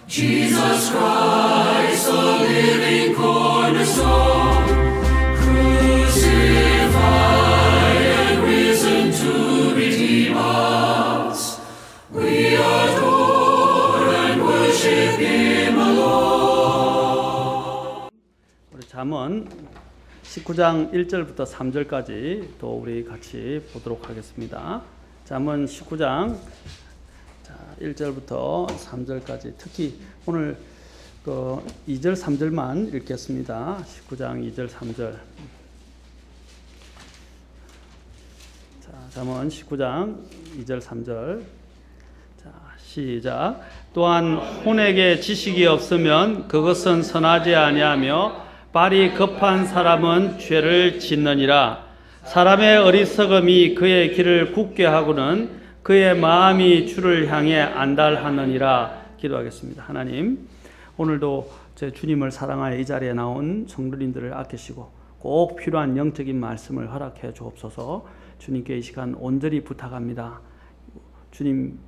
Jesus Christ, the living cornerstone, crucified and risen to redeem us. We adore and worship Him alone. 우리 잠언 19장 1절부터 3절까지 또 우리 같이 보도록 하겠습니다. 잠언 19장 1절부터 3절까지 특히 오늘 2절 3절만 읽겠습니다. 19장 2절 3절. 자, 잠언 19장 2절 3절. 자, 시작. 또한 혼에게 지식이 없으면 그것은 선하지 아니하며 발이 급한 사람은 죄를 짓느니라. 사람의 어리석음이 그의 길을 굳게 하고는 그의 마음이 주를 향해 안달하느니라. 기도하겠습니다. 하나님, 오늘도 제 주님을 사랑하여 이 자리에 나온 성도님들을 아끼시고 꼭 필요한 영적인 말씀을 허락해 주옵소서. 주님께 이 시간 온전히 부탁합니다. 주님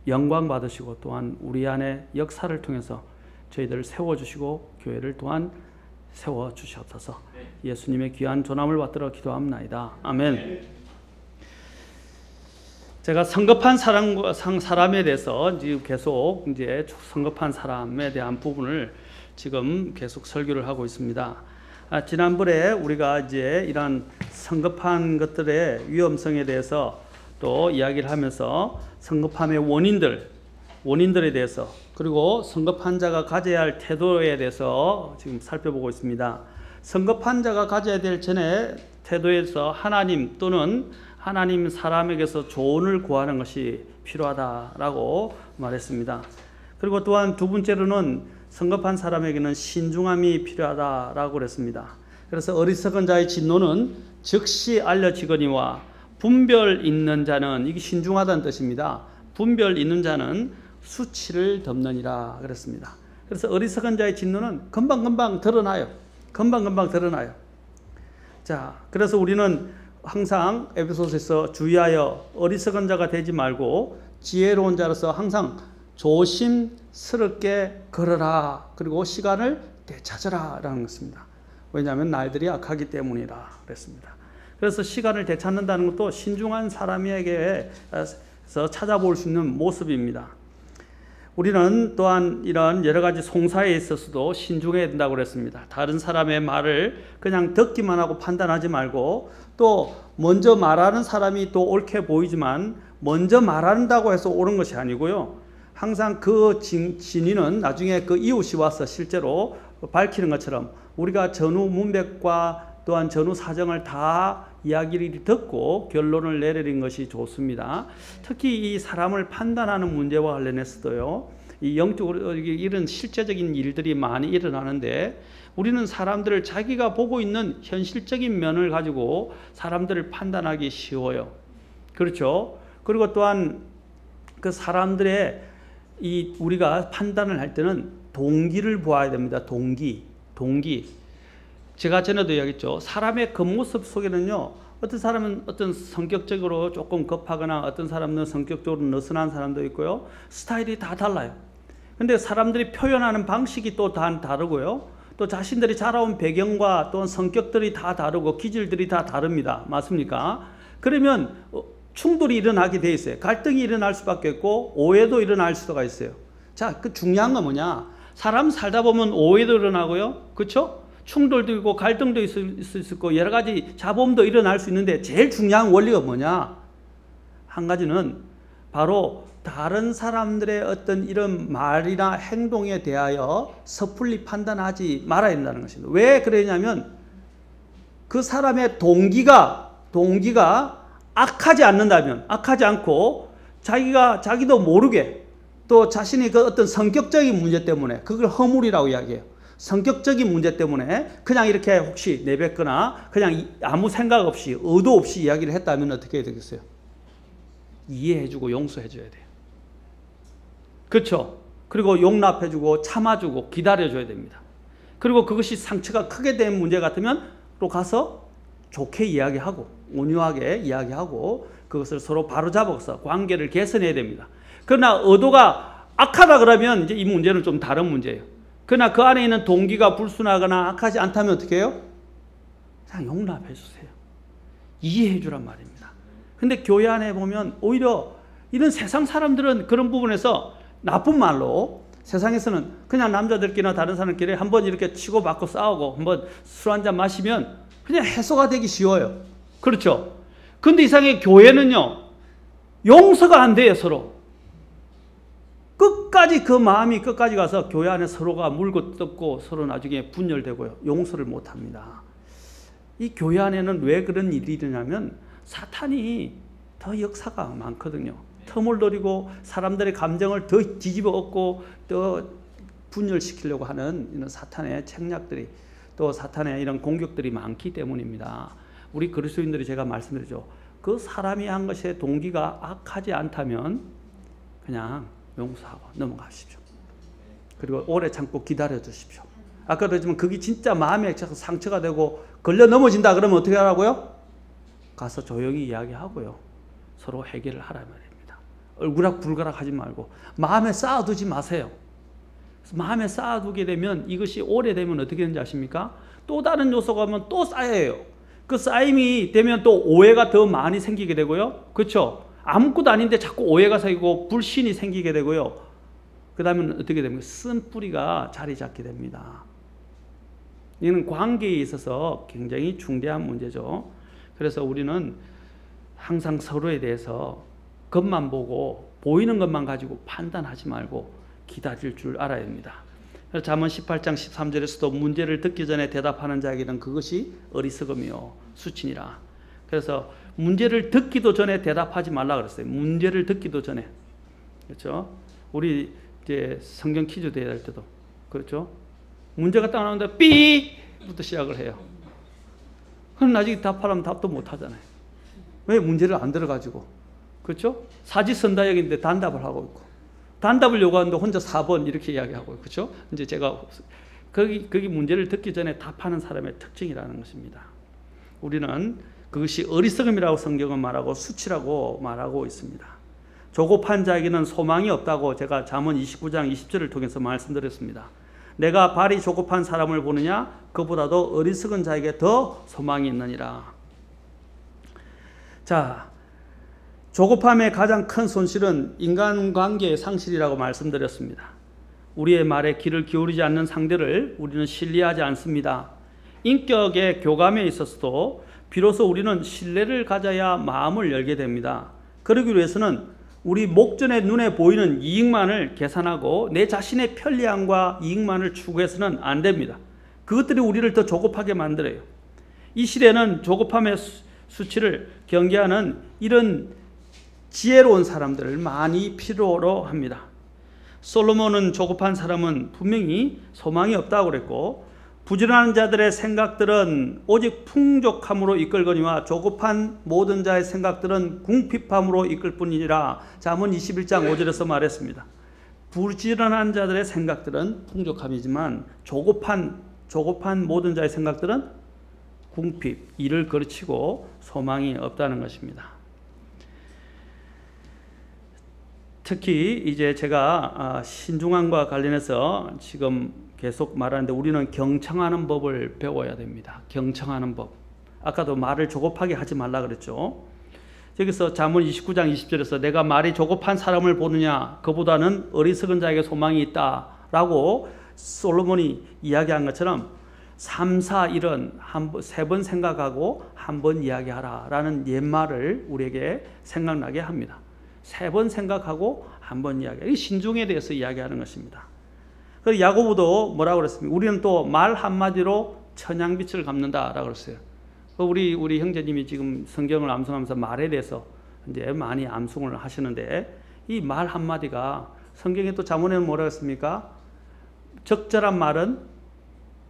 영광 받으시고 또한 우리 안에 역사를 통해서 저희들을 세워주시고 교회를 또한 세워주시옵소서. 예수님의 귀한 존함을 받들어 기도합나이다. 아멘. 제가 성급한 사람에 대해서 지금 계속 이제 성급한 사람에 대한 부분을 지금 계속 설교를 하고 있습니다. 지난번에 우리가 이제 이런 성급한 것들의 위험성에 대해서 또 이야기를 하면서 성급함의 원인들에 대해서 그리고 성급한 자가 가져야 할 태도에 대해서 지금 살펴보고 있습니다. 성급한 자가 가져야 될 전에 태도에서 하나님 또는 하나님 사람에게서 조언을 구하는 것이 필요하다라고 말했습니다. 그리고 또한 두 번째로는 성급한 사람에게는 신중함이 필요하다라고 그랬습니다. 그래서 어리석은 자의 진노는 즉시 알려지거니와 분별 있는 자는, 이게 신중하다는 뜻입니다. 분별 있는 자는 수치를 덮느니라 그랬습니다. 그래서 어리석은 자의 진노는 금방금방 드러나요. 금방금방 드러나요. 자, 그래서 우리는 항상 에베소서에서 주의하여 어리석은 자가 되지 말고 지혜로운 자로서 항상 조심스럽게 걸어라. 그리고 시간을 되찾으라 라는 것입니다. 왜냐하면 날들이 악하기 때문이라 그랬습니다. 그래서 시간을 되찾는다는 것도 신중한 사람에게서 찾아볼 수 있는 모습입니다. 우리는 또한 이런 여러 가지 송사에 있어서도 신중해야 된다고 그랬습니다. 다른 사람의 말을 그냥 듣기만 하고 판단하지 말고 또 먼저 말하는 사람이 또 옳게 보이지만 먼저 말한다고 해서 옳은 것이 아니고요. 항상 그 진위는 나중에 그 이웃이 와서 실제로 밝히는 것처럼 우리가 전후 문맥과 또한 전후 사정을 다 이야기를 듣고 결론을 내리는 것이 좋습니다. 특히 이 사람을 판단하는 문제와 관련해서도요. 이 영적으로 이런 실제적인 일들이 많이 일어나는데 우리는 사람들을 자기가 보고 있는 현실적인 면을 가지고 사람들을 판단하기 쉬워요. 그렇죠? 그리고 또한 그 사람들의 우리가 판단을 할 때는 동기를 보아야 됩니다. 동기. 제가 전에도 이야기했죠. 사람의 겉모습 속에는요, 어떤 사람은 어떤 성격적으로 조금 급하거나 어떤 사람은 성격적으로 느슨한 사람도 있고요. 스타일이 다 달라요. 근데 사람들이 표현하는 방식이 또 다 다르고요. 또 자신들이 자라온 배경과 또한 성격들이 다 다르고 기질들이 다 다릅니다. 맞습니까? 그러면 충돌이 일어나게 돼 있어요. 갈등이 일어날 수밖에 없고 오해도 일어날 수가 있어요. 자, 그 중요한 건 뭐냐? 사람 살다 보면 오해도 일어나고요. 그렇죠? 충돌도 있고 갈등도 있을 수 있고 여러 가지 잡음도 일어날 수 있는데 제일 중요한 원리가 뭐냐? 한 가지는 바로 다른 사람들의 어떤 이런 말이나 행동에 대하여 섣불리 판단하지 말아야 된다는 것입니다. 왜 그러냐면 그 사람의 동기가 악하지 않는다면, 악하지 않고 자기도 모르게 또 자신의 그 어떤 성격적인 문제 때문에 그걸 허물이라고 이야기해요. 성격적인 문제 때문에 그냥 이렇게 혹시 내뱉거나 그냥 아무 생각 없이 의도 없이 이야기를 했다면 어떻게 해야 되겠어요? 이해해주고 용서해줘야 돼요. 그렇죠? 그리고 용납해주고 참아주고 기다려줘야 됩니다. 그리고 그것이 상처가 크게 된 문제 같으면 또 가서 좋게 이야기하고 온유하게 이야기하고 그것을 서로 바로잡아서 관계를 개선해야 됩니다. 그러나 의도가 악하다 그러면 이제 이 문제는 좀 다른 문제예요. 그러나 그 안에 있는 동기가 불순하거나 악하지 않다면 어떻게 해요? 그냥 용납해 주세요. 이해해 주란 말입니다. 근데 교회 안에 보면 오히려 이런 세상 사람들은 그런 부분에서 나쁜 말로 세상에서는 그냥 남자들끼리나 다른 사람끼리 한번 이렇게 치고받고 싸우고 한번 술 한잔 마시면 그냥 해소가 되기 쉬워요. 그렇죠? 근데 이상하게 교회는요, 용서가 안 돼요, 서로. 끝까지 그 마음이 끝까지 가서 교회 안에 서로가 물고 뜯고 서로 나중에 분열되고요. 용서를 못 합니다. 이 교회 안에는 왜 그런 일이 일어나면 사탄이 더 역사가 많거든요. 틈을 노리고 사람들의 감정을 더 뒤집어 엎고 더 분열시키려고 하는 이런 사탄의 책략들이 또 사탄의 이런 공격들이 많기 때문입니다. 우리 그리스도인들이 제가 말씀드리죠. 그 사람이 한 것의 동기가 악하지 않다면 그냥 용서하고 넘어가십시오. 그리고 오래 참고 기다려 주십시오. 아까도 그랬지만 그게 진짜 마음에 상처가 되고 걸려 넘어진다 그러면 어떻게 하라고요? 가서 조용히 이야기하고요. 서로 해결을 하라 말입니다. 얼굴락불가락 하지 말고 마음에 쌓아두지 마세요. 마음에 쌓아두게 되면 이것이 오래되면 어떻게 되는지 아십니까? 또 다른 요소가 오면 또 쌓여요. 그 쌓임이 되면 또 오해가 더 많이 생기게 되고요. 그렇죠? 아무것도 아닌데 자꾸 오해가 생기고 불신이 생기게 되고요. 그 다음에 어떻게 됩니까? 쓴 뿌리가 자리 잡게 됩니다. 이는 관계에 있어서 굉장히 중대한 문제죠. 그래서 우리는 항상 서로에 대해서 겉만 보고 보이는 것만 가지고 판단하지 말고 기다릴 줄 알아야 합니다. 잠언 18장 13절에서도 문제를 듣기 전에 대답하는 자에게는 그것이 어리석음이요 수치니라. 그래서 문제를 듣기도 전에 대답하지 말라 그랬어요. 문제를 듣기도 전에. 그렇죠? 우리 이제 성경 퀴즈 대회 할 때도 그렇죠? 문제가 딱 나오는데 삐부터 시작을 해요. 그럼 나중에 답하라면 답도 못 하잖아요. 왜 문제를 안 들어가지고. 그렇죠? 사지선다역인데 단답을 하고 있고 단답을 요구하는데 혼자 4번 이렇게 이야기하고 그렇죠? 이제 제가 거기 문제를 듣기 전에 답하는 사람의 특징이라는 것입니다. 우리는 그것이 어리석음이라고 성경은 말하고 수치라고 말하고 있습니다. 조급한 자에게는 소망이 없다고 제가 잠언 29장 20절을 통해서 말씀드렸습니다. 내가 발이 조급한 사람을 보느냐 그보다도 어리석은 자에게 더 소망이 있느니라. 자, 조급함의 가장 큰 손실은 인간관계의 상실이라고 말씀드렸습니다. 우리의 말에 귀를 기울이지 않는 상대를 우리는 신뢰하지 않습니다. 인격의 교감에 있어서도 비로소 우리는 신뢰를 가져야 마음을 열게 됩니다. 그러기 위해서는 우리 목전의 눈에 보이는 이익만을 계산하고 내 자신의 편리함과 이익만을 추구해서는 안 됩니다. 그것들이 우리를 더 조급하게 만들어요. 이 시대는 조급함의 수치를 경계하는 이런 지혜로운 사람들을 많이 필요로 합니다. 솔로몬은 조급한 사람은 분명히 소망이 없다고 그랬고 부지런한 자들의 생각들은 오직 풍족함으로 이끌거니와 조급한 모든 자의 생각들은 궁핍함으로 이끌 뿐이니라. 잠언 21장 5절에서 말했습니다. 부지런한 자들의 생각들은 풍족함이지만 조급한 모든 자의 생각들은 궁핍, 이를 거르치고 소망이 없다는 것입니다. 특히 이제 제가 신중함과 관련해서 지금 계속 말하는데 우리는 경청하는 법을 배워야 됩니다. 경청하는 법. 아까도 말을 조급하게 하지 말라 그랬죠. 여기서 잠언 29장 20절에서 내가 말이 조급한 사람을 보느냐 그보다는 어리석은 자에게 소망이 있다라고 솔로몬이 이야기한 것처럼 3, 4, 1은 3번 생각하고 한 번 이야기하라라는 옛말을 우리에게 생각나게 합니다. 3번 생각하고 한 번 이야기하라. 이 신중에 대해서 이야기하는 것입니다. 그리고 야고보도 뭐라고 그랬습니까? 우리는 또 말 한마디로 천양빛을 갚는다라고 그랬어요. 우리 형제님이 지금 성경을 암송하면서 말에 대해서 이제 많이 암송을 하시는데 이 말 한마디가 성경에 또 잠언에는 뭐라고 했습니까? 적절한 말은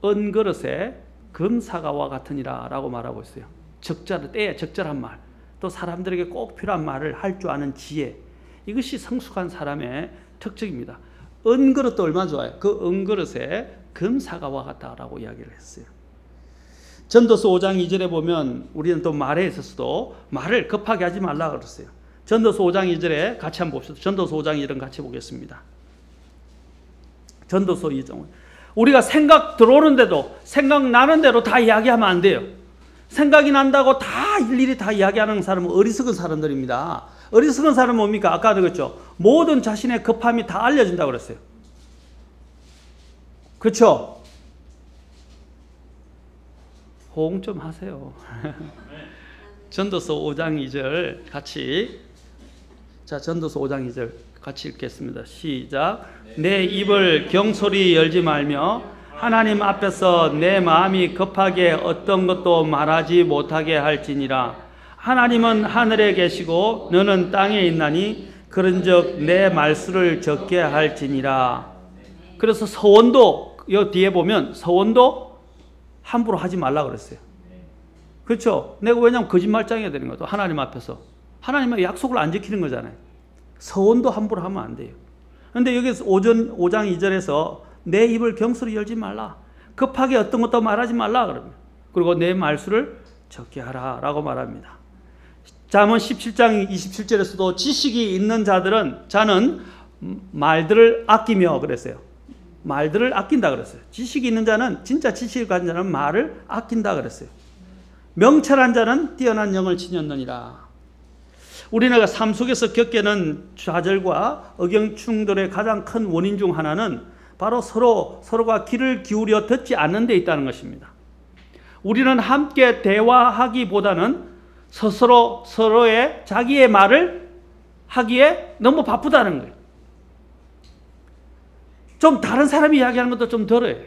은그릇에 금사과와 같으니라 라고 말하고 있어요. 때에 적절한 말, 또 사람들에게 꼭 필요한 말을 할 줄 아는 지혜, 이것이 성숙한 사람의 특징입니다. 은그릇도 얼마나 좋아요. 그 은그릇에 금사과와 같다라고 이야기를 했어요. 전도서 5장 2절에 보면 우리는 또 말에 있어서도 말을 급하게 하지 말라 그랬어요. 전도서 5장 2절에 같이 한번 봅시다. 전도서 5장 2절 같이 보겠습니다. 전도서 2장. 우리가 생각 들어오는데도 생각나는 대로 다 이야기하면 안 돼요. 생각이 난다고 다 일일이 다 이야기하는 사람은 어리석은 사람들입니다. 어리석은 사람은 뭡니까? 아까도 그랬죠. 모든 자신의 급함이 다 알려진다고 그랬어요. 그렇죠? 호응 좀 하세요. 전도서 5장 2절 같이. 자, 전도서 5장 2절 같이 읽겠습니다. 시작. 내 입을 경솔히 열지 말며 하나님 앞에서 내 마음이 급하게 어떤 것도 말하지 못하게 할지니라. 하나님은 하늘에 계시고 너는 땅에 있나니 그런즉 내 말수를 적게 할지니라. 그래서 서원도 여 뒤에 보면 서원도 함부로 하지 말라 그랬어요. 그렇죠? 내가 왜냐면 거짓말장애가 되는 거죠. 하나님 앞에서. 하나님의 약속을 안 지키는 거잖아요. 서원도 함부로 하면 안 돼요. 그런데 여기서 5장 2절에서 내 입을 경솔히 열지 말라. 급하게 어떤 것도 말하지 말라 그럽니다. 그리고 내 말수를 적게 하라 라고 말합니다. 잠언 17장 27절에서도 지식이 있는 자는 말들을 아끼며 그랬어요. 말들을 아낀다 그랬어요. 지식이 있는 자는, 진짜 지식을 가진 자는 말을 아낀다 그랬어요. 명철한 자는 뛰어난 영을 지녔느니라. 우리나라 삶 속에서 겪게 되는 좌절과 의견 충돌의 가장 큰 원인 중 하나는 바로 서로가 귀를 기울여 듣지 않는 데 있다는 것입니다. 우리는 함께 대화하기보다는 서로의 자기의 말을 하기에 너무 바쁘다는 거예요. 좀 다른 사람이 이야기하는 것도 좀 들어요.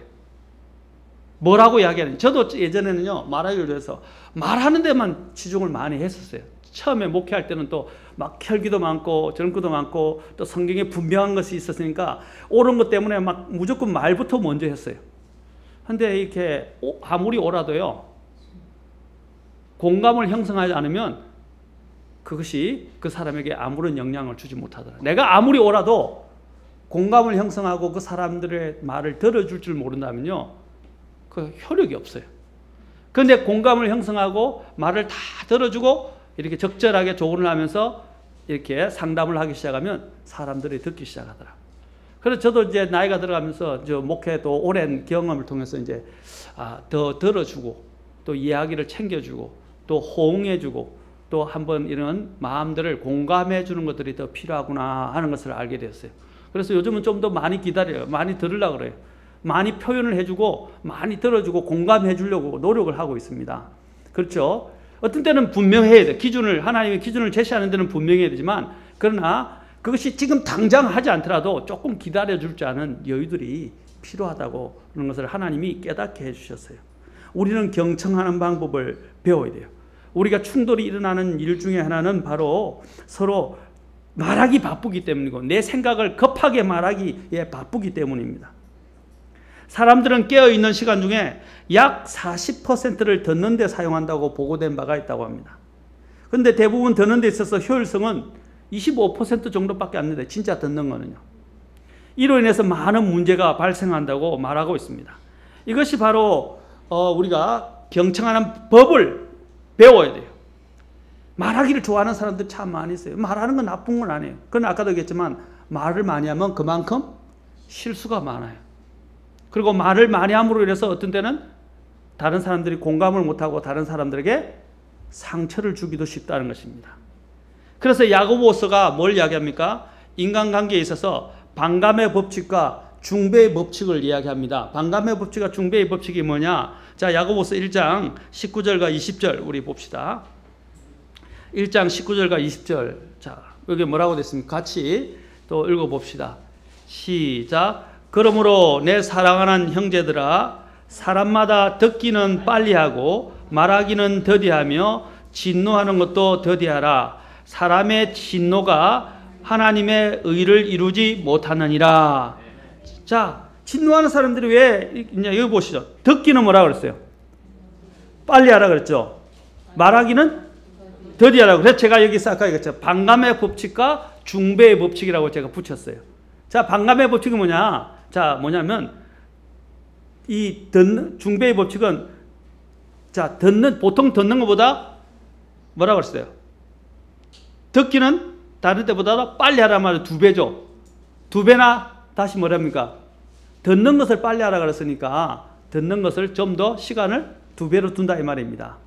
뭐라고 이야기하는. 저도 예전에는요, 말하기를 위해서 말하는 데만 치중을 많이 했었어요. 처음에 목회할 때는 또 막 혈기도 많고 젊기도 많고 또 성경에 분명한 것이 있었으니까 옳은 것 때문에 막 무조건 말부터 먼저 했어요. 근데 이렇게 아무리 옳아도요, 공감을 형성하지 않으면 그것이 그 사람에게 아무런 영향을 주지 못하더라. 내가 아무리 옳아도 공감을 형성하고 그 사람들의 말을 들어줄 줄 모른다면요, 그 효력이 없어요. 그런데 공감을 형성하고 말을 다 들어주고 이렇게 적절하게 조언을 하면서 이렇게 상담을 하기 시작하면 사람들이 듣기 시작하더라. 그래서 저도 이제 나이가 들어가면서 저 목회도 오랜 경험을 통해서 이제 더 들어주고 또 이야기를 챙겨주고 또 호응해주고 또 한번 이런 마음들을 공감해주는 것들이 더 필요하구나 하는 것을 알게 되었어요. 그래서 요즘은 좀 더 많이 기다려요. 많이 들으려고 그래요. 많이 표현을 해주고 많이 들어주고 공감해주려고 노력을 하고 있습니다. 그렇죠? 어떤 때는 분명해야 돼. 하나님의 기준을 제시하는 데는 분명해야 되지만, 그러나 그것이 지금 당장 하지 않더라도 조금 기다려줄 줄 아는 여유들이 필요하다고 하는 것을 하나님이 깨닫게 해주셨어요. 우리는 경청하는 방법을 배워야 돼요. 우리가 충돌이 일어나는 일 중에 하나는 바로 서로 말하기 바쁘기 때문이고 내 생각을 급하게 말하기에 바쁘기 때문입니다. 사람들은 깨어있는 시간 중에 약 40%를 듣는 데 사용한다고 보고된 바가 있다고 합니다. 그런데 대부분 듣는 데 있어서 효율성은 25% 정도밖에 안 되는데, 진짜 듣는 거는요. 이로 인해서 많은 문제가 발생한다고 말하고 있습니다. 이것이 바로 우리가 경청하는 법을 배워야 돼요. 말하기를 좋아하는 사람들 참 많이 있어요. 말하는 건 나쁜 건 아니에요. 그건 아까도 얘기했지만 말을 많이 하면 그만큼 실수가 많아요. 그리고 말을 많이 함으로 인해서 어떤 때는 다른 사람들이 공감을 못하고 다른 사람들에게 상처를 주기도 쉽다는 것입니다. 그래서 야고보서가 뭘 이야기합니까? 인간관계에 있어서 반감의 법칙과 중배의 법칙을 이야기합니다. 반감의 법칙과 중배의 법칙이 뭐냐? 자, 야고보서 1장 19절과 20절 우리 봅시다. 1장 19절과 20절. 자, 여기 뭐라고 됐습니까? 같이 또 읽어봅시다. 시작. 그러므로 내 사랑하는 형제들아, 사람마다 듣기는 빨리 하고 말하기는 더디하며 진노하는 것도 더디하라. 사람의 진노가 하나님의 의를 이루지 못하느니라. 자, 진노하는 사람들이 왜 이제 여기 보시죠. 듣기는 뭐라 그랬어요? 빨리 하라 그랬죠. 말하기는 더디하라고. 그래서 제가 여기서 아까 얘기했죠. 반감의 법칙과 중배의 법칙이라고 제가 붙였어요. 자, 반감의 법칙이 뭐냐? 자, 뭐냐면 이 중배의 법칙은 자, 보통 듣는 것보다 뭐라고 그랬어요? 듣기는 다른 때보다 빨리 하란 말은 2배죠. 2배나 다시 뭐랍니까? 듣는 것을 빨리 하라 그랬으니까 듣는 것을 좀 더 시간을 2배로 둔다 이 말입니다.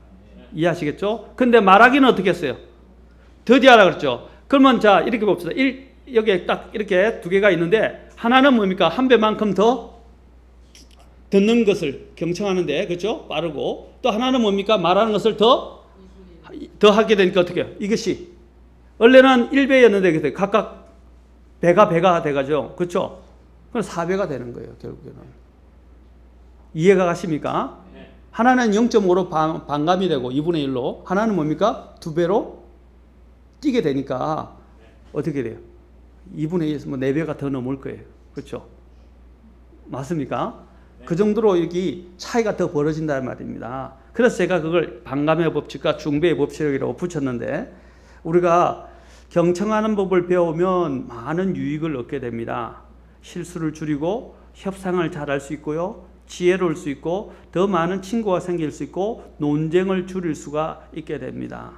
이해하시겠죠? 근데 말하기는 어떻게 했어요? 더디하라 그랬죠. 그러면 자, 이렇게 봅시다. 여기에 딱 이렇게 2개가 있는데 하나는 뭡니까? 1배만큼 더 듣는 것을 경청하는데, 그렇죠? 빠르고, 또 하나는 뭡니까? 말하는 것을 더 하게 되니까 어떻게 해요? 이것이 원래는 1배였는데 각각 배가 돼가죠. 그렇죠? 그럼 4배가 되는 거예요, 결국에는. 이해가 가십니까? 하나는 0.5로 반감이 되고 2분의 1로, 하나는 뭡니까? 2배로 뛰게 되니까 어떻게 돼요? 2분의 1에서 뭐 4배가 더 넘을 거예요. 그렇죠? 맞습니까? 그 정도로 여기 차이가 더 벌어진다는 말입니다. 그래서 제가 그걸 반감의 법칙과 중배의 법칙이라고 붙였는데, 우리가 경청하는 법을 배우면 많은 유익을 얻게 됩니다. 실수를 줄이고 협상을 잘할 수 있고요, 지혜로울 수 있고, 더 많은 친구가 생길 수 있고, 논쟁을 줄일 수가 있게 됩니다.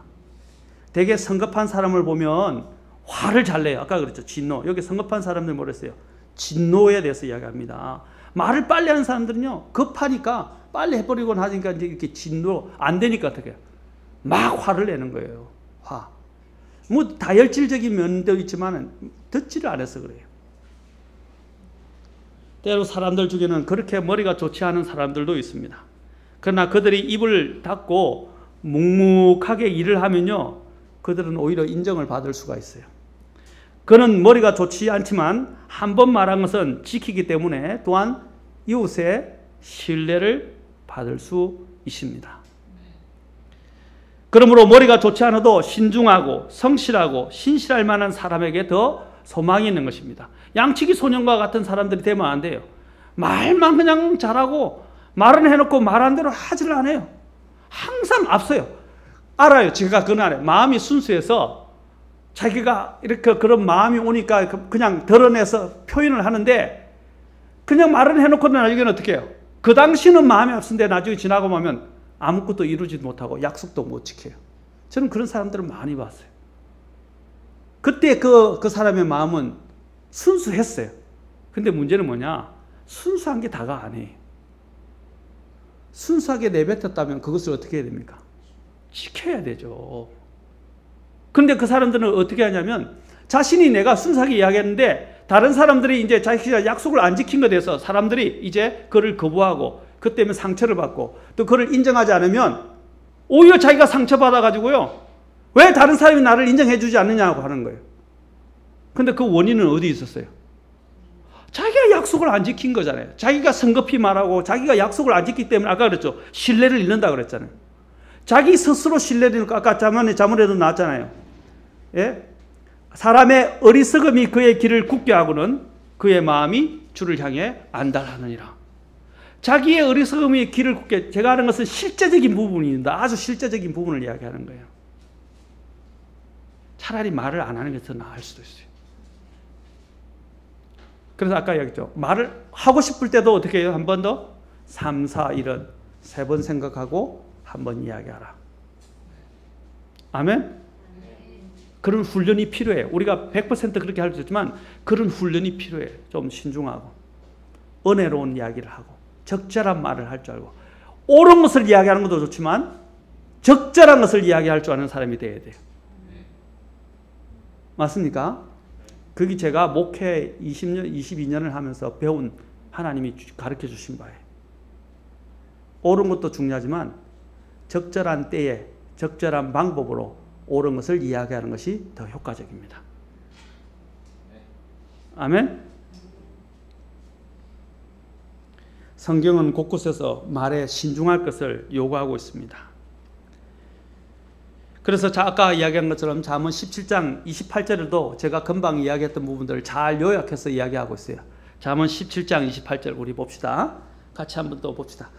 되게 성급한 사람을 보면 화를 잘 내요. 아까 그랬죠, 진노. 여기 성급한 사람들 뭐랬어요? 진노에 대해서 이야기합니다. 말을 빨리 하는 사람들은요, 급하니까 빨리 해버리고 나니까 이제 이렇게 진노 안 되니까 어떻게 해요? 막 화를 내는 거예요. 화. 뭐 다혈질적인 면도 있지만 듣지를 않아서 그래요. 때로 사람들 중에는 그렇게 머리가 좋지 않은 사람들도 있습니다. 그러나 그들이 입을 닫고 묵묵하게 일을 하면요, 그들은 오히려 인정을 받을 수가 있어요. 그는 머리가 좋지 않지만 한 번 말한 것은 지키기 때문에 또한 이웃의 신뢰를 받을 수 있습니다. 그러므로 머리가 좋지 않아도 신중하고 성실하고 신실할 만한 사람에게 더 소망이 있는 것입니다. 양치기 소년과 같은 사람들이 되면 안 돼요. 말만 그냥 잘하고 말은 해놓고 말한 대로 하지를 않아요. 항상 앞서요. 알아요. 제가 그날에 마음이 순수해서 자기가 이렇게 그런 마음이 오니까 그냥 드러내서 표현을 하는데, 그냥 말은 해놓고 나중에는 어떻게 해요? 그 당시는 마음이 앞선데 나중에 지나고 보면 아무것도 이루지 못하고 약속도 못 지켜요. 저는 그런 사람들을 많이 봤어요. 그때 그 사람의 마음은 순수했어요. 근데 문제는 뭐냐? 순수한 게 다가 아니에요. 순수하게 내뱉었다면 그것을 어떻게 해야 됩니까? 지켜야 되죠. 근데 그 사람들은 어떻게 하냐면, 자신이 내가 순수하게 이야기했는데 다른 사람들이 이제 자기가 약속을 안 지킨 것에 대해서 사람들이 이제 그를 거부하고 그 때문에 상처를 받고 또 그를 인정하지 않으면 오히려 자기가 상처받아가지고요, 왜 다른 사람이 나를 인정해 주지 않느냐고 하는 거예요. 근데 그 원인은 어디 있었어요? 자기가 약속을 안 지킨 거잖아요. 자기가 성급히 말하고 자기가 약속을 안 지키기 때문에, 아까 그랬죠, 신뢰를 잃는다 그랬잖아요. 자기 스스로 신뢰를 잃고, 아까 자문에도 나왔잖아요. 예? 사람의 어리석음이 그의 길을 굳게 하고는 그의 마음이 주를 향해 안달하느니라. 자기의 어리석음이 길을 굳게, 제가 하는 것은 실제적인 부분입니다. 아주 실제적인 부분을 이야기하는 거예요. 차라리 말을 안 하는 게 더 나을 수도 있어요. 그래서 아까 이야기했죠. 말을 하고 싶을 때도 어떻게 해요? 한 번 더 3, 4, 1은 3번 생각하고 한 번 이야기하라. 아멘? 그런 훈련이 필요해요. 우리가 100% 그렇게 할 수 있지만 그런 훈련이 필요해요. 좀 신중하고 은혜로운 이야기를 하고 적절한 말을 할 줄 알고, 옳은 것을 이야기하는 것도 좋지만 적절한 것을 이야기할 줄 아는 사람이 돼야 돼요. 맞습니까? 그게 제가 목회 22년을 하면서 배운, 하나님이 가르쳐 주신 바예요. 옳은 것도 중요하지만 적절한 때에 적절한 방법으로 옳은 것을 이야기하는 것이 더 효과적입니다. 아멘? 성경은 곳곳에서 말에 신중할 것을 요구하고 있습니다. 그래서 아까 이야기한 것처럼 잠언 17장 28절에도 제가 금방 이야기했던 부분들을 잘 요약해서 이야기하고 있어요. 잠언 17장 28절 우리 봅시다. 같이 한번 또 봅시다.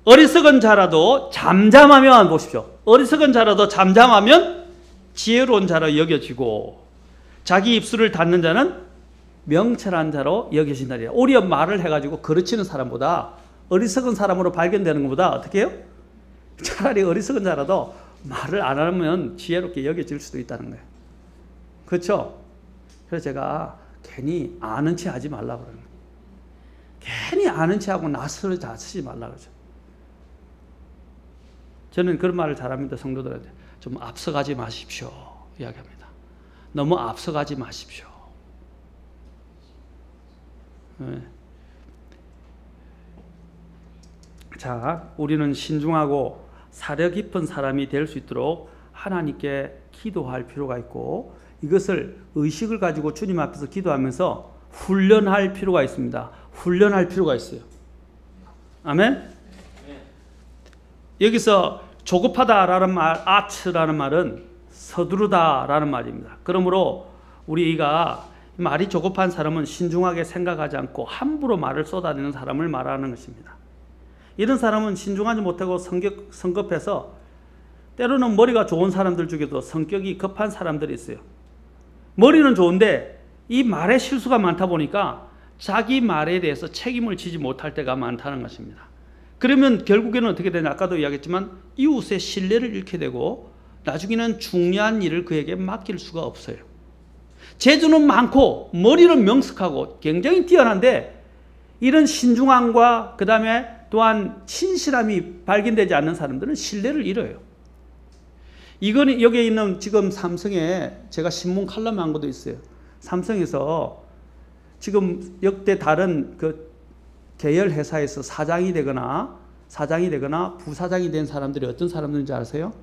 어리석은 자라도 잠잠하면, 보십시오. 어리석은 자라도 잠잠하면 지혜로운 자로 여겨지고 자기 입술을 닫는 자는 명철한 자로 여겨진다리라. 오히려 말을 해가지고 거르치는 사람보다, 어리석은 사람으로 발견되는 것보다 어떻게 해요? 차라리 어리석은 자라도 말을 안 하면 지혜롭게 여겨질 수도 있다는 거예요. 그렇죠? 그래서 제가 괜히 아는 체 하지 말라고 그러는 거예요. 괜히 아는 체 하고 낯을 다치지 말라고 그러죠. 저는 그런 말을 잘합니다. 성도들한테. 좀 앞서가지 마십시오. 이야기합니다. 너무 앞서가지 마십시오. 네. 자, 우리는 신중하고 사려 깊은 사람이 될 수 있도록 하나님께 기도할 필요가 있고 이것을 의식을 가지고 주님 앞에서 기도하면서 훈련할 필요가 있습니다. 훈련할 필요가 있어요. 아멘? 여기서 조급하다라는 말, 아츠라는 말은 서두르다라는 말입니다. 그러므로 우리가 말이 조급한 사람은 신중하게 생각하지 않고 함부로 말을 쏟아내는 사람을 말하는 것입니다. 이런 사람은 신중하지 못하고 성급해서 때로는 머리가 좋은 사람들 중에도 성격이 급한 사람들이 있어요. 머리는 좋은데 이 말에 실수가 많다 보니까 자기 말에 대해서 책임을 지지 못할 때가 많다는 것입니다. 그러면 결국에는 어떻게 되냐? 아까도 이야기했지만 이웃의 신뢰를 잃게 되고 나중에는 중요한 일을 그에게 맡길 수가 없어요. 재주는 많고 머리는 명석하고 굉장히 뛰어난데 이런 신중함과 그 다음에 또한 신실함이 발견되지 않는 사람들은 신뢰를 잃어요. 이거는 여기에 있는 지금 삼성에 제가 신문 칼럼 한 것도 있어요. 삼성에서 지금 역대 다른 그 계열 회사에서 사장이 되거나 부사장이 된 사람들이 어떤 사람들인지 아세요?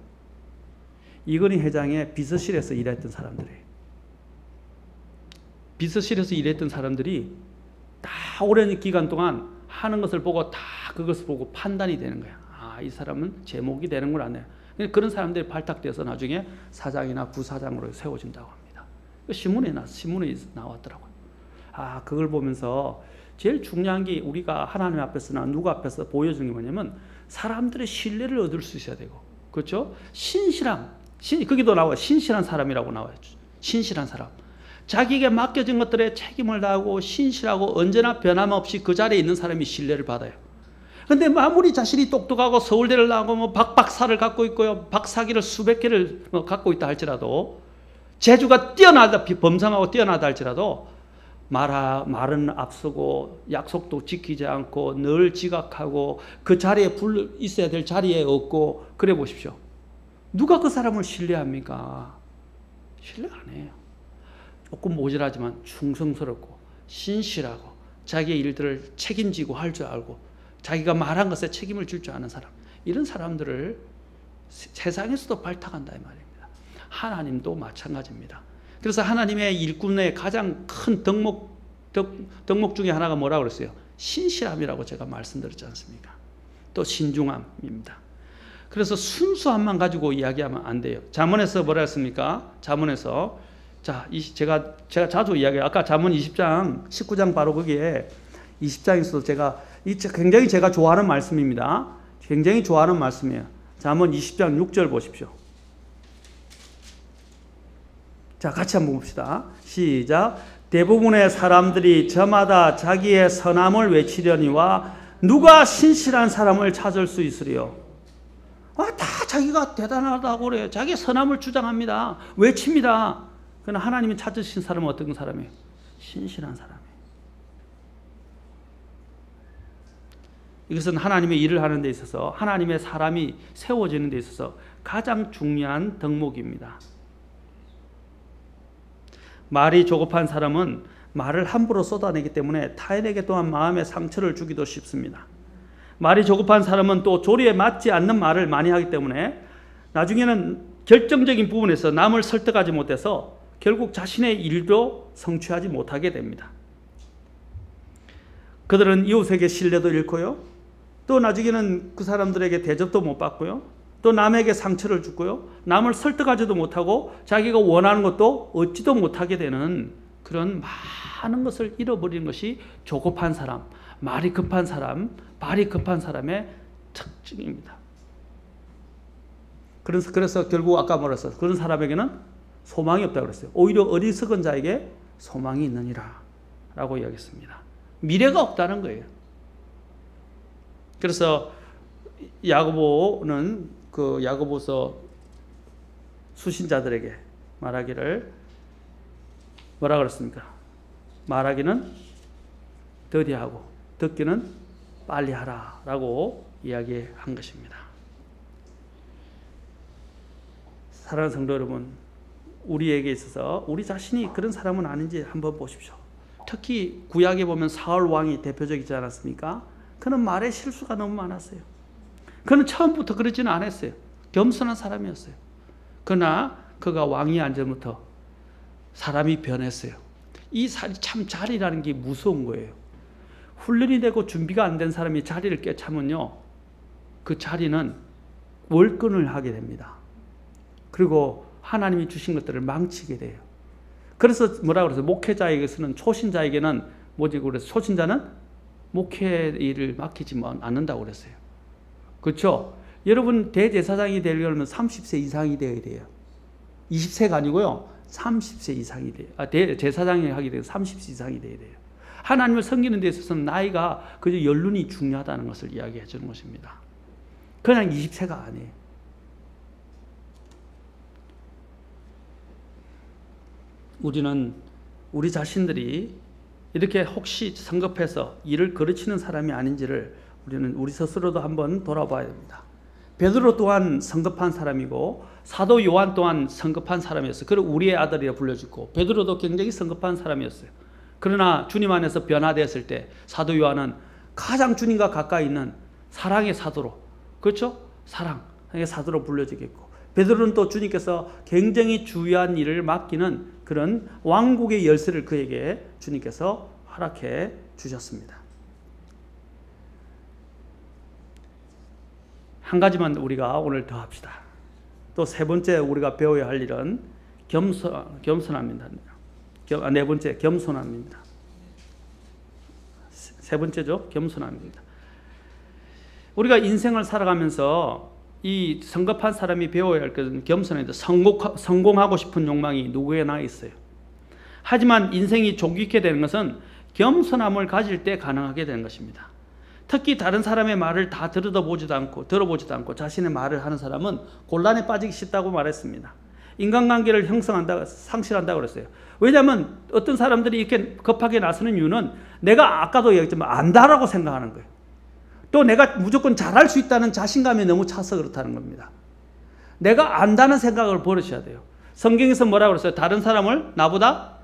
이건희 회장의 비서실에서 일했던 사람들이에요. 비서실에서 일했던 사람들이 다 오랜 기간 동안 하는 것을 보고 다 그것을 보고 판단이 되는 거야. 아, 이 사람은 제목이 되는구나. 그런 사람들이 발탁돼서 나중에 사장이나 부사장으로 세워진다고 합니다. 신문에 나왔더라고요. 아, 그걸 보면서 제일 중요한 게 우리가 하나님 앞에서나 누구 앞에서 보여주는 게 뭐냐면 사람들의 신뢰를 얻을 수 있어야 되고, 그렇죠? 신실함, 거기도 나와요. 신실한 사람이라고 나와요. 신실한 사람. 자기에게 맡겨진 것들에 책임을 다하고 신실하고 언제나 변함없이 그 자리에 있는 사람이 신뢰를 받아요. 근데 아무리 자신이 똑똑하고 서울대를 나오고 뭐 박사를 갖고 있고요, 박사기를 수백 개를 갖고 있다 할지라도 재주가 뛰어나다, 범상하고 뛰어나다 할지라도 말은 앞서고 약속도 지키지 않고 늘 지각하고 그 자리에 있어야 될 자리에 없고 그래 보십시오. 누가 그 사람을 신뢰합니까? 신뢰 안 해요. 조금 모자라지만 충성스럽고 신실하고 자기의 일들을 책임지고 할 줄 알고 자기가 말한 것에 책임을 질 줄 아는 사람, 이런 사람들을 세상에서도 발탁한다 이 말입니다. 하나님도 마찬가지입니다. 그래서 하나님의 일꾼의 가장 큰 덕목 중에 하나가 뭐라고 그랬어요? 신실함이라고 제가 말씀드렸지 않습니까? 또 신중함입니다. 그래서 순수함만 가지고 이야기하면 안 돼요. 잠언에서 뭐라 했습니까? 잠언에서 제가 자주 이야기해요. 아까 잠언 20장, 19장 바로 거기에 20장에서도 굉장히 제가 좋아하는 말씀입니다. 굉장히 좋아하는 말씀이에요. 잠언 20장 6절 보십시오. 자, 같이 한번 봅시다. 시작. 대부분의 사람들이 저마다 자기의 선함을 외치려니와 누가 신실한 사람을 찾을 수 있으리요? 다 자기가 대단하다고 그래요. 자기의 선함을 주장합니다. 외칩니다. 그러나 하나님이 찾으신 사람은 어떤 사람이에요? 신실한 사람이에요. 이것은 하나님의 일을 하는 데 있어서, 하나님의 사람이 세워지는 데 있어서 가장 중요한 덕목입니다. 말이 조급한 사람은 말을 함부로 쏟아내기 때문에 타인에게 또한 마음의 상처를 주기도 쉽습니다. 말이 조급한 사람은 또 조리에 맞지 않는 말을 많이 하기 때문에 나중에는 결정적인 부분에서 남을 설득하지 못해서 결국 자신의 일도 성취하지 못하게 됩니다. 그들은 이웃에게 신뢰도 잃고요, 또 나중에는 그 사람들에게 대접도 못 받고요, 또 남에게 상처를 주고요, 남을 설득하지도 못하고 자기가 원하는 것도 얻지도 못하게 되는 그런 많은 것을 잃어버리는 것이 조급한 사람, 말이 급한 사람, 발이 급한 사람의 특징입니다. 그래서 결국 아까 뭐라 했어요? 그런 사람에게는 소망이 없다고 그랬어요. 오히려 어리석은 자에게 소망이 있느니라 라고 이야기했습니다. 미래가 없다는 거예요. 그래서 야고보는 그 야고보서 수신자들에게 말하기를 뭐라 그랬습니까? 말하기는 더디하고 듣기는 빨리 하라라고 이야기한 것입니다. 사랑하는 성도 여러분, 우리에게 있어서 우리 자신이 그런 사람은 아닌지 한번 보십시오. 특히 구약에 보면 사울 왕이 대표적이지 않았습니까? 그는 말에 실수가 너무 많았어요. 그는 처음부터 그러지는 않았어요. 겸손한 사람이었어요. 그러나 그가 왕이 앉으면부터 사람이 변했어요. 이 참 자리라는 게 무서운 거예요. 훈련이 되고 준비가 안 된 사람이 자리를 꿰차면요, 그 자리는 월권을 하게 됩니다. 그리고 하나님이 주신 것들을 망치게 돼요. 그래서 뭐라 그래서 목회자에게서는 초신자에게는 뭐지 그래서 초신자는 목회 일을 맡기지 않는다고 그랬어요. 그렇죠? 여러분 대제사장이 되려면 30세 이상이 되어야 돼요. 20세가 아니고요. 30세 이상이 돼요. 제사장이 하게 되면 30세 이상이 돼야 돼요. 하나님을 섬기는 데 있어서는 나이가 그저 연륜이 중요하다는 것을 이야기해 주는 것입니다. 그냥 20세가 아니에요. 우리는 우리 자신들이 이렇게 혹시 성급해서 일을 거르치는 사람이 아닌지를 우리는 우리 스스로도 한번 돌아봐야 됩니다. 베드로 또한 성급한 사람이고 사도 요한 또한 성급한 사람이었어요. 그리고 우리의 아들이라 불려주고 베드로도 굉장히 성급한 사람이었어요. 그러나 주님 안에서 변화되었을 때 사도 요한은 가장 주님과 가까이 있는 사랑의 사도로, 그렇죠? 사랑의 사도로 불려지겠고, 베드로는 또 주님께서 굉장히 중요한 일을 맡기는 그런 왕국의 열쇠를 그에게 주님께서 허락해 주셨습니다. 한 가지만 우리가 오늘 더 합시다. 또 세 번째 우리가 배워야 할 일은 겸손합니다. 네 번째 겸손합니다. 세 번째죠. 겸손합니다. 우리가 인생을 살아가면서 이 성급한 사람이 배워야 할 것은 겸손합니다. 성공하고 싶은 욕망이 누구에나 있어요. 하지만 인생이 존귀케 되는 것은 겸손함을 가질 때 가능하게 되는 것입니다. 특히 다른 사람의 말을 다 들어보지도 않고 자신의 말을 하는 사람은 곤란에 빠지기 쉽다고 말했습니다. 인간관계를 상실한다고 그랬어요. 왜냐하면 어떤 사람들이 이렇게 급하게 나서는 이유는 내가 아까도 얘기했지만 안다라고 생각하는 거예요. 또 내가 무조건 잘할 수 있다는 자신감이 너무 차서 그렇다는 겁니다. 내가 안다는 생각을 버리셔야 돼요. 성경에서 뭐라고 그랬어요? 다른 사람을 나보다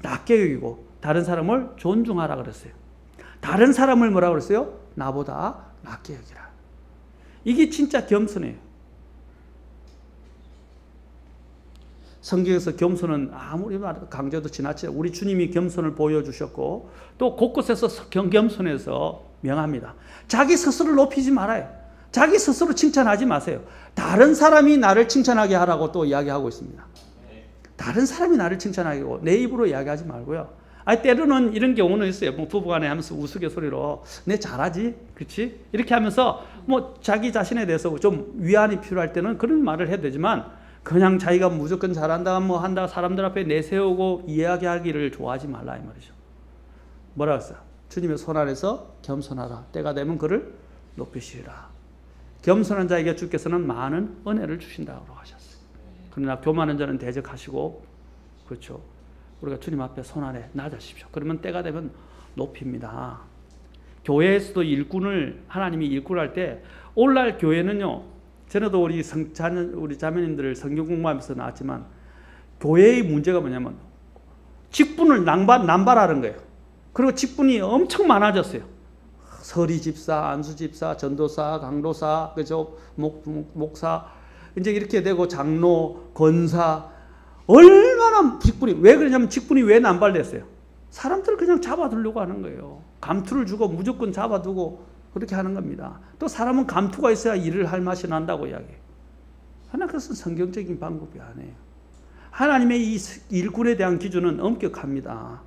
낮게 여기고 다른 사람을 존중하라 그랬어요. 다른 사람을 뭐라고 그랬어요? 나보다 낮게 여기라. 이게 진짜 겸손해요. 성경에서 겸손은 아무리 강조도 지나치죠. 우리 주님이 겸손을 보여주셨고 또 곳곳에서 겸손해서 명합니다. 자기 스스로를 높이지 말아요. 자기 스스로 칭찬하지 마세요. 다른 사람이 나를 칭찬하게 하라고 또 이야기하고 있습니다. 다른 사람이 나를 칭찬하게 하고 내 입으로 이야기하지 말고요. 때로는 이런 경우는 있어요. 부부간에 하면서 우스갯소리로 내 잘하지? 그렇지? 이렇게 하면서 자기 자신에 대해서 좀 위안이 필요할 때는 그런 말을 해도 되지만 그냥 자기가 무조건 잘한다 한다 사람들 앞에 내세우고 이야기하기를 좋아하지 말라 이 말이죠. 뭐라고 했어요? 주님의 손 아래서 겸손하라. 때가 되면 그를 높이시리라. 겸손한 자에게 주께서는 많은 은혜를 주신다고 하셨어요. 그러나 교만한 자는 대적하시고, 그렇죠. 우리가 주님 앞에 손 아래 낮아십시오. 그러면 때가 되면 높입니다. 교회에서도 하나님이 일꾼할 때 오늘날 교회는요, 전에도 우리 자매님들 성경 공부하면서 나왔지만 교회의 문제가 뭐냐면 직분을 남발하는 거예요. 그리고 직분이 엄청 많아졌어요. 서리 집사, 안수 집사, 전도사, 강도사, 그죠? 목사, 이제 이렇게 되고 장로, 권사, 얼마나 직분이, 왜 그러냐면 직분이 왜 남발됐어요? 사람들을 그냥 잡아두려고 하는 거예요. 감투를 주고 무조건 잡아두고 그렇게 하는 겁니다. 또 사람은 감투가 있어야 일을 할 맛이 난다고 이야기해요. 하나 그것은 성경적인 방법이 아니에요. 하나님의 이 일꾼에 대한 기준은 엄격합니다.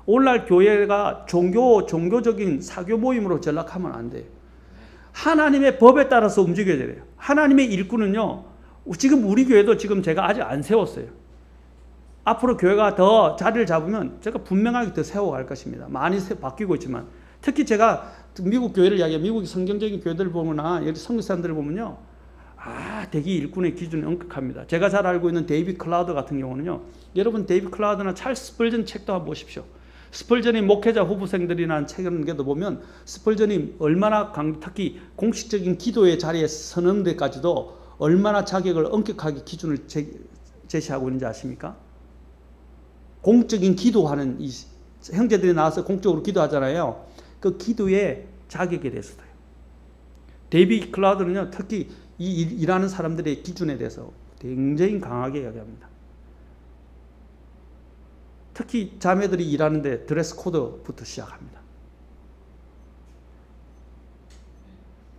오늘날 교회가 종교적인 사교 모임으로 전락하면 안 돼요. 하나님의 법에 따라서 움직여야 돼요. 하나님의 일꾼은요, 지금 우리 교회도 지금 제가 아직 안 세웠어요. 앞으로 교회가 더 자리를 잡으면 제가 분명하게 더 세워갈 것입니다. 많이 바뀌고 있지만 특히 제가 미국 교회를 이야기해요. 미국 성경적인 교회들 보거나 여기 선교 사람들을 보면요. 대기 일꾼의 기준이 엄격합니다. 제가 잘 알고 있는 데이비 클라우드 같은 경우는요. 여러분 데이비 클라우드나 찰스 스펄전 책도 한번 보십시오. 스펄전이 목회자 후보생들이라는 책을 보면 스펄전이 얼마나 특히 공식적인 기도의 자리에 서는 데까지도 얼마나 자격을 엄격하게 기준을 제시하고 있는지 아십니까? 공적인 기도하는 이 형제들이 나와서 공적으로 기도하잖아요. 그 기도의 자격에 대해서도요. 데이비 클라우드는요, 특히 이 일하는 사람들의 기준에 대해서 굉장히 강하게 이야기합니다. 특히 자매들이 일하는데 드레스 코드부터 시작합니다.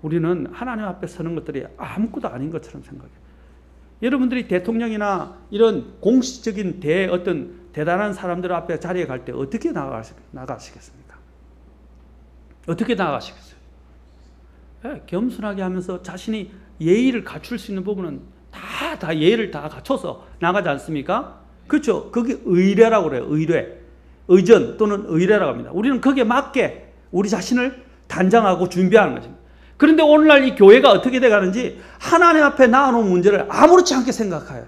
우리는 하나님 앞에 서는 것들이 아무것도 아닌 것처럼 생각해요. 여러분들이 대통령이나 이런 공식적인 어떤 대단한 사람들 앞에 자리에 갈 때 어떻게 나가시겠습니까? 어떻게 나가시겠어요? 네, 겸손하게 하면서 자신이 예의를 갖출 수 있는 부분은 다 예의를 다 갖춰서 나가지 않습니까? 그렇죠. 그게 의례라고 그래요. 의례. 의전 또는 의례라고 합니다. 우리는 거기에 맞게 우리 자신을 단장하고 준비하는 것입니다. 그런데 오늘날 이 교회가 어떻게 돼가는지 하나님 앞에 나아놓은 문제를 아무렇지 않게 생각해요.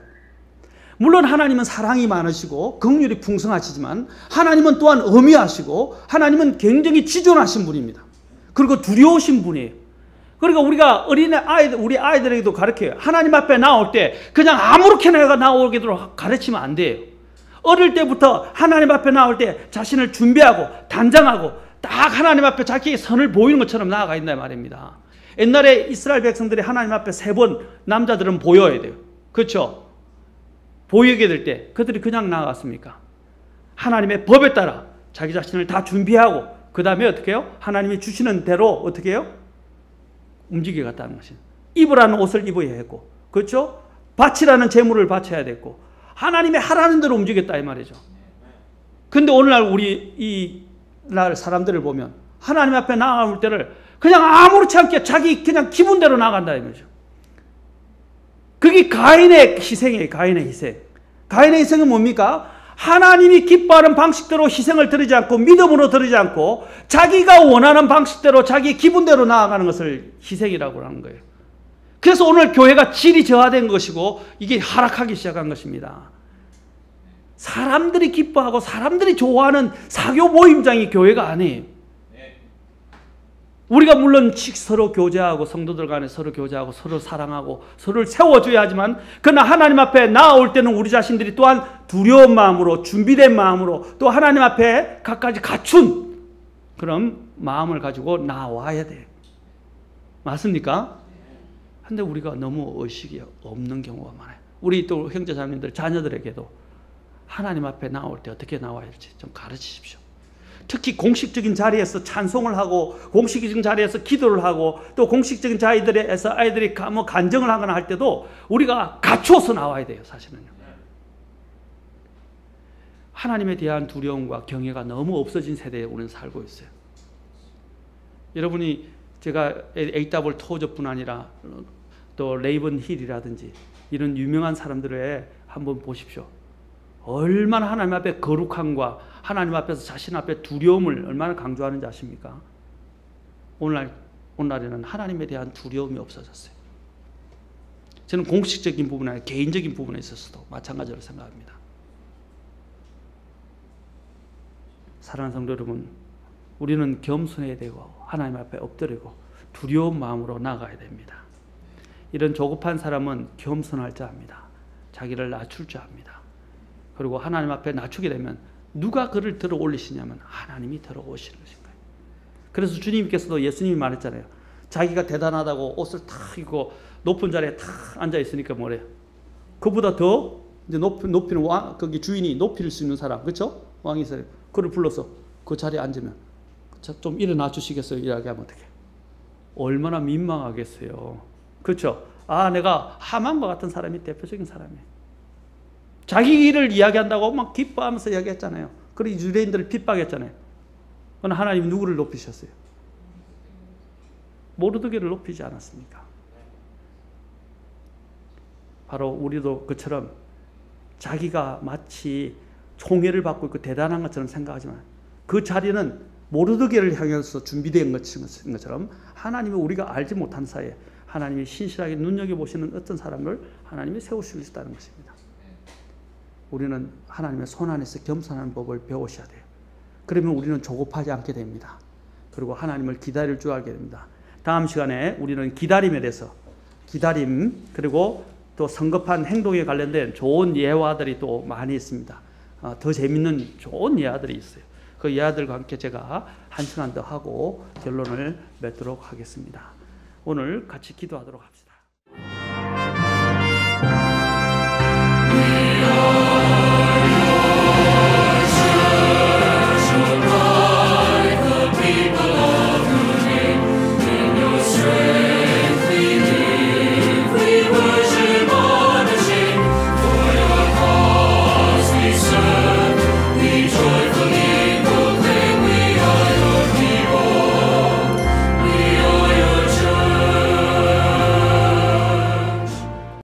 물론 하나님은 사랑이 많으시고 긍휼이 풍성하시지만 하나님은 또한 엄히하시고 하나님은 굉장히 지존하신 분입니다. 그리고 두려우신 분이에요. 그러니까 우리가 우리 아이들에게도 가르쳐요. 하나님 앞에 나올 때 그냥 아무렇게나 나오도록 가르치면 안 돼요. 어릴 때부터 하나님 앞에 나올 때 자신을 준비하고 단장하고 딱 하나님 앞에 자기의 선을 보이는 것처럼 나아가 있다 말입니다. 옛날에 이스라엘 백성들이 하나님 앞에 3번 남자들은 보여야 돼요. 그렇죠? 보이게 될 때 그들이 그냥 나아갔습니까? 하나님의 법에 따라 자기 자신을 다 준비하고 그 다음에 어떻게 해요? 하나님이 주시는 대로 어떻게 해요? 움직여 갔다는 것입니다. 입으라는 옷을 입어야 했고, 그렇죠? 바치라는 재물을 바쳐야 됐고, 하나님의 하라는 대로 움직였다 이 말이죠. 근데 오늘날 우리 이 날 사람들을 보면 하나님 앞에 나아갈 때를 그냥 아무렇지 않게 자기 그냥 기분대로 나간다 이 말이죠. 그게 가인의 희생이에요. 가인의 희생. 가인의 희생은 뭡니까? 하나님이 기뻐하는 방식대로 희생을 드리지 않고 믿음으로 드리지 않고 자기가 원하는 방식대로 자기 기분대로 나아가는 것을 희생이라고 하는 거예요. 그래서 오늘 교회가 질이 저하된 것이고 이게 하락하기 시작한 것입니다. 사람들이 기뻐하고 사람들이 좋아하는 사교 모임장이 교회가 아니에요. 우리가 물론 서로 교제하고 성도들 간에 서로 교제하고 서로 사랑하고 서로를 세워줘야 하지만 그러나 하나님 앞에 나아올 때는 우리 자신들이 또한 두려운 마음으로 준비된 마음으로 또 하나님 앞에 갖가지 갖춘 그런 마음을 가지고 나와야 돼요. 맞습니까? 근데 우리가 너무 의식이 없는 경우가 많아요. 우리 또 형제자매들 자녀들에게도 하나님 앞에 나올 때 어떻게 나와야 할지 좀 가르치십시오. 특히 공식적인 자리에서 찬송을 하고 공식적인 자리에서 기도를 하고 또 공식적인 자리에서 아이들이 뭐 간증을 하거나 할 때도 우리가 갖춰서 나와야 돼요. 사실은요. 하나님에 대한 두려움과 경외가 너무 없어진 세대에 우리는 살고 있어요. 여러분이 제가 A.W. 토저뿐 아니라 또 레이번 힐이라든지 이런 유명한 사람들의 한번 보십시오. 얼마나 하나님 앞에 거룩함과 하나님 앞에서 자신 앞에 두려움을 얼마나 강조하는지 아십니까? 오늘날에는 하나님에 대한 두려움이 없어졌어요. 저는 공식적인 부분 아니라 개인적인 부분에 있어서도 마찬가지로 생각합니다. 사랑하는 성도 여러분, 우리는 겸손해야 되고 하나님 앞에 엎드리고 두려운 마음으로 나가야 됩니다. 이런 조급한 사람은 겸손할 줄 압니다. 자기를 낮출 줄 압니다. 그리고 하나님 앞에 낮추게 되면 누가 그를 들어 올리시냐면 하나님이 들어 오시는 것인 거예요. 그래서 주님께서도 예수님이 말했잖아요. 자기가 대단하다고 옷을 탁 입고 높은 자리에 탁 앉아 있으니까 뭐래요? 그보다 더 이제 높이는 왕, 거기 주인이 높일 수 있는 사람, 그렇죠? 왕이 있어요. 그를 불러서 그 자리에 앉으면 좀 일어나 주시겠어요? 이야기하면 어떻게? 얼마나 민망하겠어요. 그렇죠? 아, 내가 하만과 같은 사람이 대표적인 사람이에요. 자기 일을 이야기한다고 막 기뻐하면서 이야기했잖아요. 그리고 유대인들을 핍박했잖아요. 그러나 하나님이 누구를 높이셨어요? 모르드게를 높이지 않았습니까? 바로 우리도 그처럼 자기가 마치 총애를 받고 있고 대단한 것처럼 생각하지만 그 자리는 모르드게를 향해서 준비된 것처럼 하나님이 우리가 알지 못한 사이에 하나님이 신실하게 눈여겨보시는 어떤 사람을 하나님이 세우실 수 있다는 것입니다. 우리는 하나님의 손 안에서 겸손한 법을 배우셔야 돼요. 그러면 우리는 조급하지 않게 됩니다. 그리고 하나님을 기다릴 줄 알게 됩니다. 다음 시간에 우리는 기다림에 대해서 기다림 그리고 또 성급한 행동에 관련된 좋은 예화들이 또 많이 있습니다. 더 재밌는 좋은 예화들이 있어요. 그 예화들과 함께 제가 한 시간 더 하고 결론을 맺도록 하겠습니다. 오늘 같이 기도하도록 합시다.